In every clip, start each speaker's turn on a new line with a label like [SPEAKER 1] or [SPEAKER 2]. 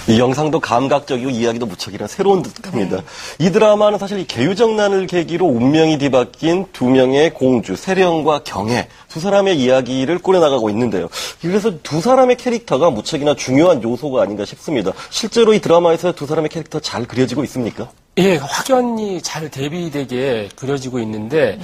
[SPEAKER 1] 이 영상도 감각적이고 이야기도 무척이나 새로운 듯합니다. 이 드라마는 사실 이 계유정난을 계기로 운명이 뒤바뀐 두 명의 공주, 세령과 경혜, 두 사람의 이야기를 꾸려나가고 있는데요. 그래서 두 사람의 캐릭터가 무척이나 중요한 요소가 아닌가 싶습니다. 실제로 이 드라마에서 두 사람의 캐릭터 잘 그려지고 있습니까?
[SPEAKER 2] 예, 확연히 잘 대비되게 그려지고 있는데,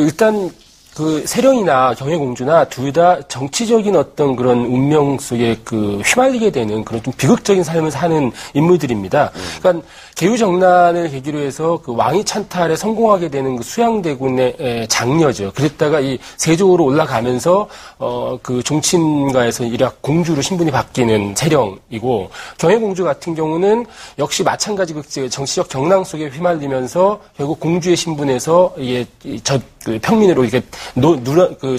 [SPEAKER 2] 일단, 세령이나 경혜공주나 둘 다 정치적인 어떤 그런 운명 속에 휘말리게 되는 그런 좀 비극적인 삶을 사는 인물들입니다. 그러니까 계유정난을 계기로 해서 왕위 찬탈에 성공하게 되는 수양대군의 장녀죠. 그랬다가 이 세조로 올라가면서 종친가에서 일약 공주로 신분이 바뀌는 세령이고, 경혜공주 같은 경우는 역시 마찬가지 정치적 경랑 속에 휘말리면서 결국 공주의 신분에서 평민으로 이렇게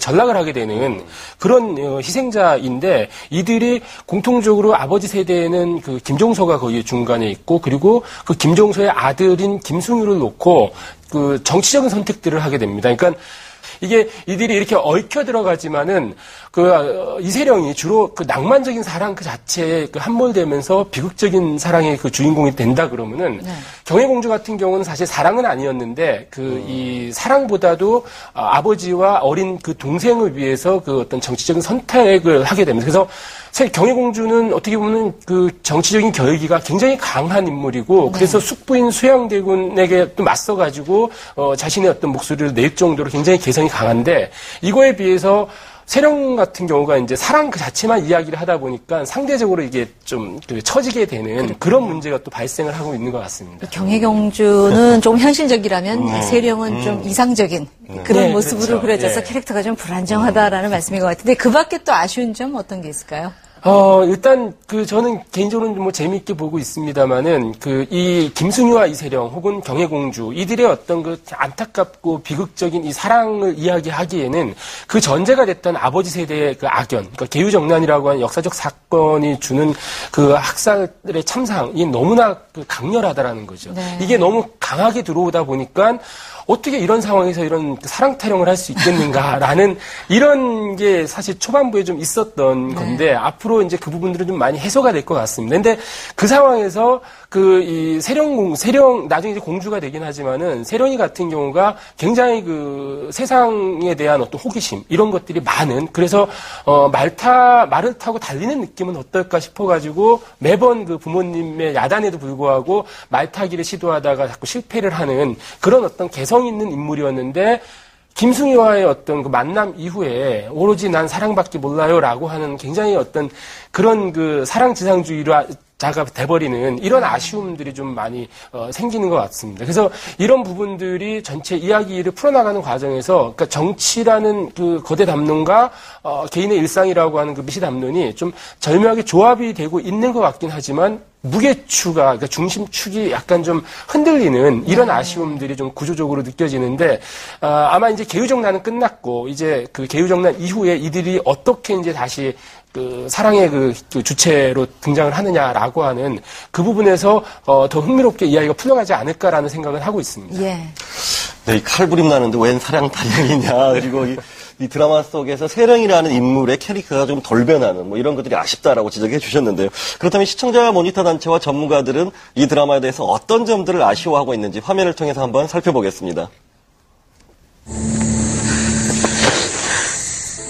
[SPEAKER 2] 전락을 하게 되는 그런 희생자인데, 이들이 공통적으로 아버지 세대에는 김종서가 거의 중간에 있고, 그리고 그 김종서의 아들인 김숭유를 놓고 정치적인 선택들을 하게 됩니다. 그러니까 이게 이들이 이렇게 얽혀 들어가지만은 이세령이 주로 낭만적인 사랑 자체에 함몰되면서 비극적인 사랑의 주인공이 된다 그러면은, 경혜공주 같은 경우는 사실 사랑은 아니었는데 이 사랑보다도 아버지와 어린 동생을 위해서 어떤 정치적인 선택을 하게 됩니다. 그래서 사실 경혜공주는 어떻게 보면 정치적인 결기가 굉장히 강한 인물이고, 그래서 숙부인 수양대군에게 또 맞서가지고 자신의 어떤 목소리를 낼 정도로 굉장히 개성이 강한데, 이거에 비해서 세령 같은 경우가 이제 사랑 자체만 이야기를 하다 보니까 상대적으로 이게 좀 처지게 되는 그런 문제가 또 발생을 하고 있는 것 같습니다.
[SPEAKER 3] 경혜공주는 좀 현실적이라면 세령은 좀 이상적인 그런 모습으로
[SPEAKER 2] 그렇죠.
[SPEAKER 3] 그려져서 캐릭터가 좀 불안정하다라는 말씀인 것 같은데, 그 밖에 또 아쉬운 점 어떤 게 있을까요?
[SPEAKER 2] 일단 저는 개인적으로는 재미있게 보고 있습니다만은 이 김순유와 이세령 혹은 경혜공주, 이들의 어떤 안타깝고 비극적인 이 사랑을 이야기하기에는 그 전제가 됐던 아버지 세대의 악연, 그러니까 계유정난이라고 하는 역사적 사건이 주는 학살의 참상이 너무나 강렬하다라는 거죠. 네. 이게 너무 강하게 들어오다 보니까 어떻게 이런 상황에서 이런 사랑 타령을 할 수 있겠는가라는 이런 게 사실 초반부에 좀 있었던 건데, 앞으로 이제 그 부분들은 좀 많이 해소가 될 것 같습니다. 근데 그 상황에서 이 세령 나중에 이제 공주가 되긴 하지만은, 세령이 같은 경우가 굉장히 세상에 대한 어떤 호기심 이런 것들이 많은, 그래서 말을 타고 달리는 느낌은 어떨까 싶어가지고 매번 부모님의 야단에도 불구하고 말 타기를 시도하다가 자꾸 실패를 하는 그런 어떤 개성 있는 인물이었는데, 김숭이와의 어떤 만남 이후에 오로지 난 사랑밖에 몰라요라고 하는 굉장히 어떤 그런 사랑지상주의자가 돼버리는 이런 아쉬움들이 좀 많이 생기는 것 같습니다. 그래서 이런 부분들이 전체 이야기를 풀어나가는 과정에서, 그러니까 정치라는 거대 담론과 개인의 일상이라고 하는 미시 담론이 좀 절묘하게 조합이 되고 있는 것 같긴 하지만, 무게추가, 그러니까 중심축이 약간 좀 흔들리는 이런 아쉬움들이 좀 구조적으로 느껴지는데, 아마 이제 계유정난은 끝났고, 이제 계유정난 이후에 이들이 어떻게 이제 다시 사랑의 주체로 등장을 하느냐라고 하는 그 부분에서 더 흥미롭게 이야기가 풀려가지 않을까라는 생각을 하고 있습니다.
[SPEAKER 3] 예.
[SPEAKER 1] 네, 이 칼부림 나는데 웬 사랑 타령이냐, 그리고 이 드라마 속에서 세령이라는 인물의 캐릭터가 좀 덜 변하는 이런 것들이 아쉽다라고 지적해 주셨는데요. 그렇다면 시청자 모니터 단체와 전문가들은 이 드라마에 대해서 어떤 점들을 아쉬워하고 있는지 화면을 통해서 한번 살펴보겠습니다.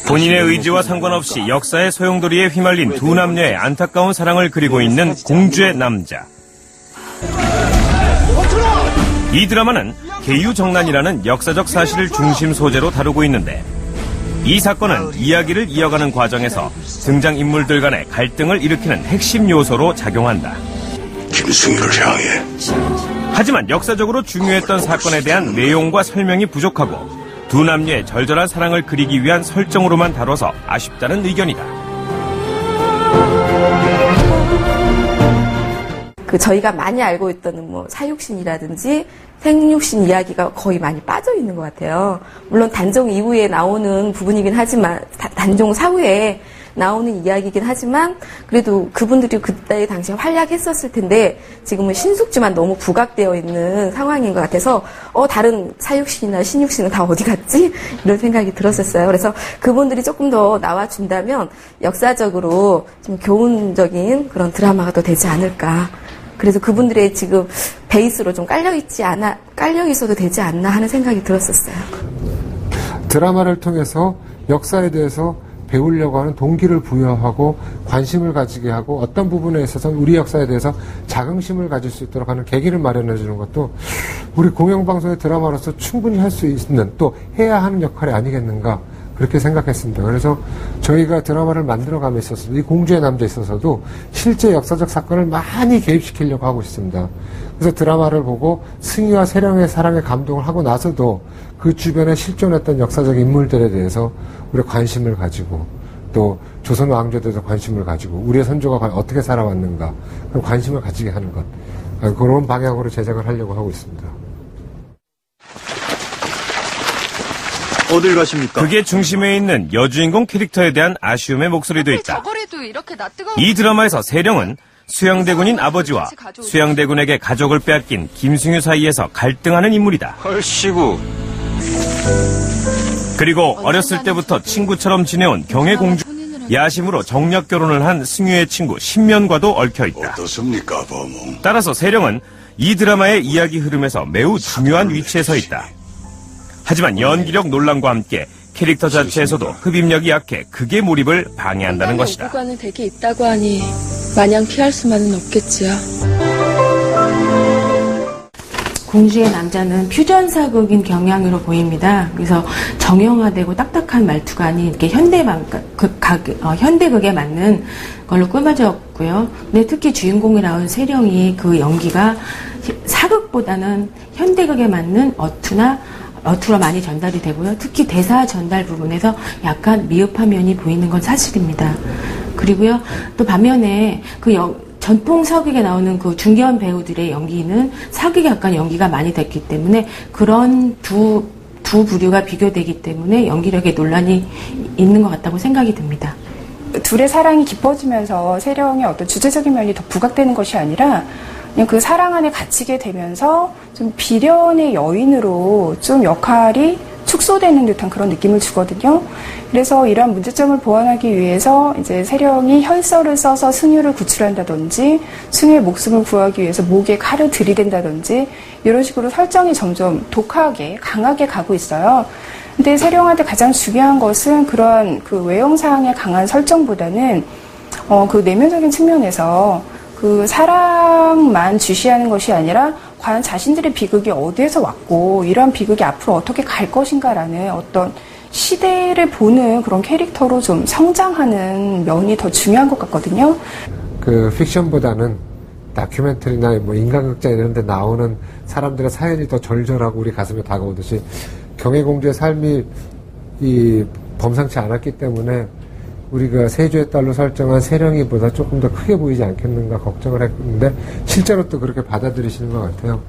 [SPEAKER 4] 본인의 의지와 상관없이 역사의 소용돌이에 휘말린 두 남녀의 안타까운 사랑을 그리고 있는 공주의 남자. 이 드라마는 계유정난이라는 역사적 사실을 중심 소재로 다루고 있는데, 이 사건은 이야기를 이어가는 과정에서 등장인물들 간의 갈등을 일으키는 핵심 요소로 작용한다.
[SPEAKER 5] 김승유를 향해.
[SPEAKER 4] 하지만 역사적으로 중요했던 사건에 대한 내용과 설명이 부족하고, 두 남녀의 절절한 사랑을 그리기 위한 설정으로만 다뤄서 아쉽다는 의견이다.
[SPEAKER 6] 저희가 많이 알고 있던 사육신이라든지 생육신 이야기가 거의 많이 빠져 있는 것 같아요. 물론 단종 이후에 나오는 부분이긴 하지만 단종 사후에 나오는 이야기이긴 하지만 그래도 그분들이 그때 당시에 활약했었을 텐데 지금은 신숙주만 너무 부각되어 있는 상황인 것 같아서 다른 사육신이나 신육신은 다 어디 갔지? 이런 생각이 들었었어요. 그래서 그분들이 조금 더 나와준다면 역사적으로 좀 교훈적인 그런 드라마가 더 되지 않을까. 그래서 그분들의 지금 베이스로 좀 깔려 있어도 되지 않나 하는 생각이 들었었어요.
[SPEAKER 7] 드라마를 통해서 역사에 대해서 배우려고 하는 동기를 부여하고 관심을 가지게 하고 어떤 부분에 있어서 우리 역사에 대해서 자긍심을 가질 수 있도록 하는 계기를 마련해 주는 것도 우리 공영방송의 드라마로서 충분히 할 수 있는 또 해야 하는 역할이 아니겠는가 그렇게 생각했습니다. 그래서 저희가 드라마를 만들어감에 있어서 이 공주의 남자에 있어서도 실제 역사적 사건을 많이 개입시키려고 하고 있습니다. 그래서 드라마를 보고 승희와 세령의 사랑에 감동을 하고 나서도 그 주변에 실존했던 역사적 인물들에 대해서 우리가 관심을 가지고 또 조선 왕조들도 관심을 가지고 우리의 선조가 어떻게 살아왔는가 그런 관심을 가지게 하는 것 그런 방향으로 제작을 하려고 하고 있습니다.
[SPEAKER 5] 어딜 가십니까?
[SPEAKER 4] 극의 중심에 있는 여주인공 캐릭터에 대한 아쉬움의 목소리도 있다.
[SPEAKER 8] 저거라도 이렇게
[SPEAKER 4] 이 드라마에서 세령은 수양대군인 아버지와 수양대군에게 가족을 빼앗긴 김승유 사이에서 갈등하는 인물이다.
[SPEAKER 5] 헐씨구.
[SPEAKER 4] 그리고 어렸을 때부터 친구처럼 지내온 경혜공주 야심으로 정략 결혼을 한 승유의 친구 신면과도 얽혀있다.
[SPEAKER 5] 어떻습니까, 범웅?
[SPEAKER 4] 따라서 세령은 이 드라마의 이야기 흐름에서 매우 중요한 위치에 서 있다. 하지만 연기력 논란과 함께 캐릭터 자체에서도 흡입력이 약해 극의 몰입을 방해한다는 것이다.
[SPEAKER 8] 오부관을 댁에 있다고 하니 마냥 피할 수만은 없겠지요.
[SPEAKER 9] 공주의 남자는 퓨전사극인 경향으로 보입니다. 그래서 정형화되고 딱딱한 말투가 아닌 이렇게 현대극에 맞는 걸로 꾸며졌고요. 근데 특히 주인공이 나온 세령이 그 연기가 사극보다는 현대극에 맞는 어투로 많이 전달이 되고요. 특히 대사 전달 부분에서 약간 미흡한 면이 보이는 건 사실입니다. 그리고요, 또 반면에 전통 사극에 나오는 그 중견 배우들의 연기는 사극에 약간 연기가 많이 됐기 때문에 그런 두 부류가 비교되기 때문에 연기력에 논란이 있는 것 같다고 생각이 듭니다.
[SPEAKER 10] 둘의 사랑이 깊어지면서 세령의 어떤 주제적인 면이 더 부각되는 것이 아니라 그냥 그 사랑 안에 갇히게 되면서 좀 비련의 여인으로 좀 역할이 축소되는 듯한 그런 느낌을 주거든요. 그래서 이러한 문제점을 보완하기 위해서 이제 세령이 혈서를 써서 승유를 구출한다든지 승유의 목숨을 구하기 위해서 목에 칼을 들이댄다든지 이런 식으로 설정이 점점 독하게 강하게 가고 있어요. 근데 세령한테 가장 중요한 것은 그러한 그 외형상의 강한 설정보다는 그 내면적인 측면에서 그 사랑만 주시하는 것이 아니라 과연 자신들의 비극이 어디에서 왔고 이러한 비극이 앞으로 어떻게 갈 것인가라는 어떤 시대를 보는 그런 캐릭터로 좀 성장하는 면이 더 중요한 것 같거든요.
[SPEAKER 7] 그 픽션보다는 다큐멘터리나 뭐 인간극장 이런 데 나오는 사람들의 사연이 더 절절하고 우리 가슴에 다가오듯이 경혜공주의 삶이 범상치 않았기 때문에 우리가 세조의 딸로 설정한 세령이보다 조금 더 크게 보이지 않겠는가 걱정을 했는데 실제로 또 그렇게 받아들이시는 것 같아요.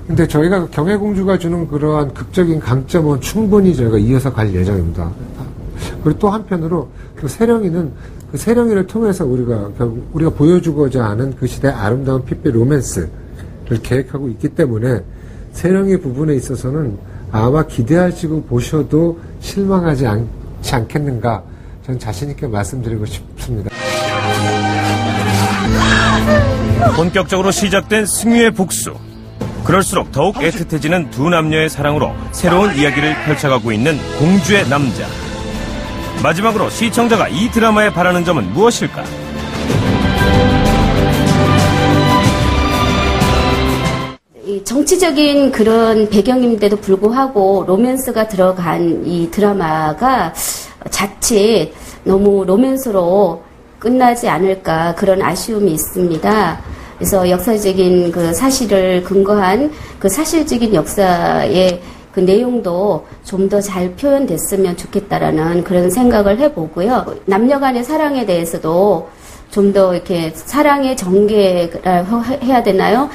[SPEAKER 7] 근데 저희가 경혜공주가 주는 그러한 극적인 강점은 충분히 저희가 이어서 갈 예정입니다. 그리고 또 한편으로 그 세령이는 그 세령이를 통해서 우리가 보여주고자 하는 그 시대의 아름다운 핏빛 로맨스를 계획하고 있기 때문에 세령이 부분에 있어서는 아마 기대하시고 보셔도 실망하지 않지 않겠는가 저는 자신있게 말씀드리고 싶습니다.
[SPEAKER 4] 본격적으로 시작된 승유의 복수. 그럴수록 더욱 애틋해지는 두 남녀의 사랑으로 새로운 이야기를 펼쳐가고 있는 공주의 남자. 마지막으로 시청자가 이 드라마에 바라는 점은 무엇일까?
[SPEAKER 11] 정치적인 그런 배경인데도 불구하고 로맨스가 들어간 이 드라마가 자칫 너무 로맨스로 끝나지 않을까 그런 아쉬움이 있습니다. 그래서 역사적인 그 사실을 근거한 그 사실적인 역사의 그 내용도 좀 더 잘 표현됐으면 좋겠다라는 그런 생각을 해보고요. 남녀 간의 사랑에 대해서도 좀 더 이렇게 사랑의 전개라고 해야 되나요?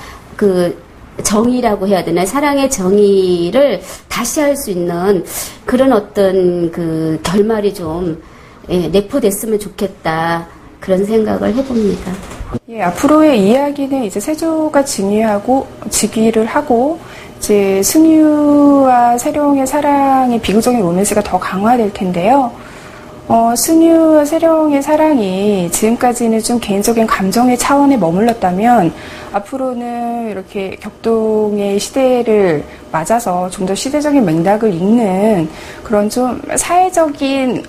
[SPEAKER 11] 정의라고 해야 되나요? 사랑의 정의를 다시 할 수 있는 그런 어떤 그 결말이 좀 내포됐으면 좋겠다. 그런 생각을 해봅니다.
[SPEAKER 10] 예, 앞으로의 이야기는 이제 세조가 즉위를 하고 이제 승유와 세령의 사랑의 비극적인 로맨스가 더 강화될 텐데요. 승유와 세령의 사랑이 지금까지는 좀 개인적인 감정의 차원에 머물렀다면 앞으로는 이렇게 격동의 시대를 맞아서 좀 더 시대적인 맥락을 읽는 그런 좀 사회적인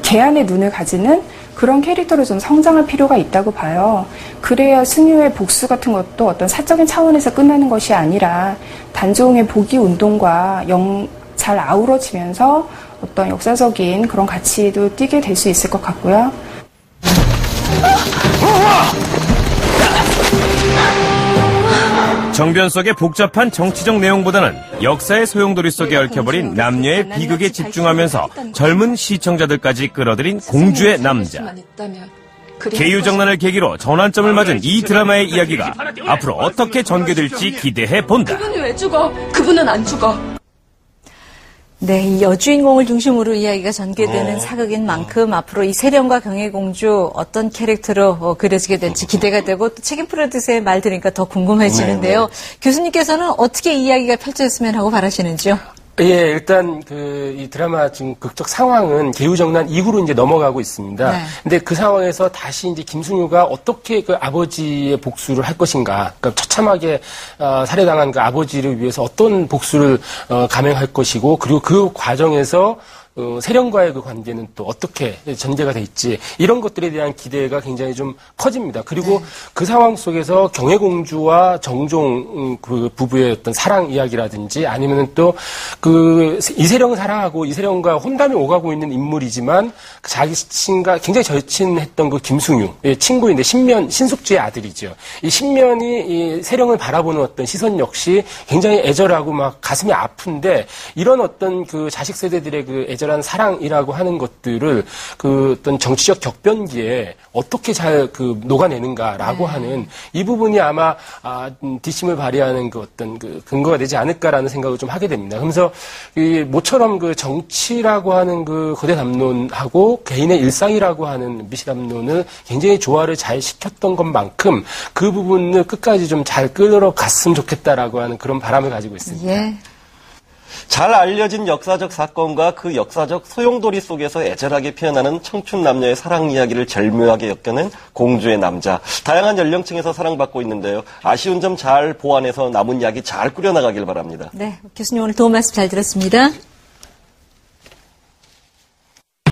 [SPEAKER 10] 개안의 눈을 가지는 그런 캐릭터로 좀 성장할 필요가 있다고 봐요. 그래야 승유의 복수 같은 것도 어떤 사적인 차원에서 끝나는 것이 아니라 단종의 복위 운동과 잘 아우러지면서 어떤 역사적인 그런 가치도 띠게 될 수 있을 것 같고요.
[SPEAKER 4] 정변 속의 복잡한 정치적 내용보다는 역사의 소용돌이 속에 얽혀버린 남녀의 비극에 집중하면서 젊은 시청자들까지 끌어들인 공주의 남자. 계유정난을 계기로 전환점을 맞은 이 드라마의 이야기가 앞으로 어떻게 전개될지 기대해본다.
[SPEAKER 8] 그분이 왜 죽어? 그분은 안 죽어.
[SPEAKER 3] 네, 이 여주인공을 중심으로 이야기가 전개되는 사극인 만큼 앞으로 이 세령과 경혜공주 어떤 캐릭터로 그려지게 될지 기대가 되고 또 책임 프로듀서의 말 들으니까 더 궁금해지는데요. 교수님께서는 어떻게 이야기가 펼쳐졌으면 하고 바라시는지요?
[SPEAKER 2] 예, 일단 이 드라마 지금 극적 상황은 계유정난 이후로 이제 넘어가고 있습니다.
[SPEAKER 3] 네.
[SPEAKER 2] 근데 그 상황에서 다시 이제 김승유가 어떻게 그 아버지의 복수를 할 것인가, 그러니까 처참하게 살해당한 그 아버지를 위해서 어떤 복수를 감행할 것이고, 그리고 그 과정에서 세령과의 그 관계는 또 어떻게 전개가 돼 있지, 이런 것들에 대한 기대가 굉장히 좀 커집니다. 그리고 그 상황 속에서 경혜공주와 정종 그 부부의 어떤 사랑 이야기라든지 아니면은 또 그 이세령을 사랑하고 이세령과 혼담이 오가고 있는 인물이지만 자기 친과 굉장히 절친했던 그 김승유의 친구인데 신숙주의 아들이죠. 이 신면이 이 세령을 바라보는 어떤 시선 역시 굉장히 애절하고 막 가슴이 아픈데, 이런 어떤 그 자식 세대들의 그 애절한 사랑이라고 하는 것들을 그 어떤 정치적 격변기에 어떻게 잘 그 녹아내는가라고 하는 이 부분이 아마 뒷심을 발휘하는 그 어떤 그 근거가 되지 않을까라는 생각을 좀 하게 됩니다. 그래서 이 모처럼 그 정치라고 하는 그 거대 담론하고 개인의 일상이라고 하는 미시 담론을 굉장히 조화를 잘 시켰던 것만큼 그 부분을 끝까지 좀 잘 끌어갔으면 좋겠다라고 하는 그런 바람을 가지고 있습니다.
[SPEAKER 3] 예.
[SPEAKER 1] 잘 알려진 역사적 사건과 그 역사적 소용돌이 속에서 애절하게 표현하는 청춘 남녀의 사랑 이야기를 절묘하게 엮여낸 공주의 남자. 다양한 연령층에서 사랑받고 있는데요. 아쉬운 점 잘 보완해서 남은 이야기 잘 꾸려나가길 바랍니다.
[SPEAKER 3] 네, 교수님 오늘 도움 말씀 잘 들었습니다.